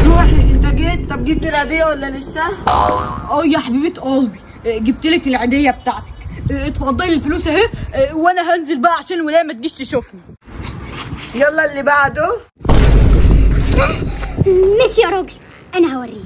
روحي، انت جيت؟ طب جبت العيدية ولا لسه؟ يا حبيبة قلبي، جبت لك العيدية بتاعتك. اتفضلي الفلوس اهي، وانا هنزل بقى عشان الولاية ما تجيش تشوفني. يلا اللي بعده. ماشي يا راجل، انا هوريك.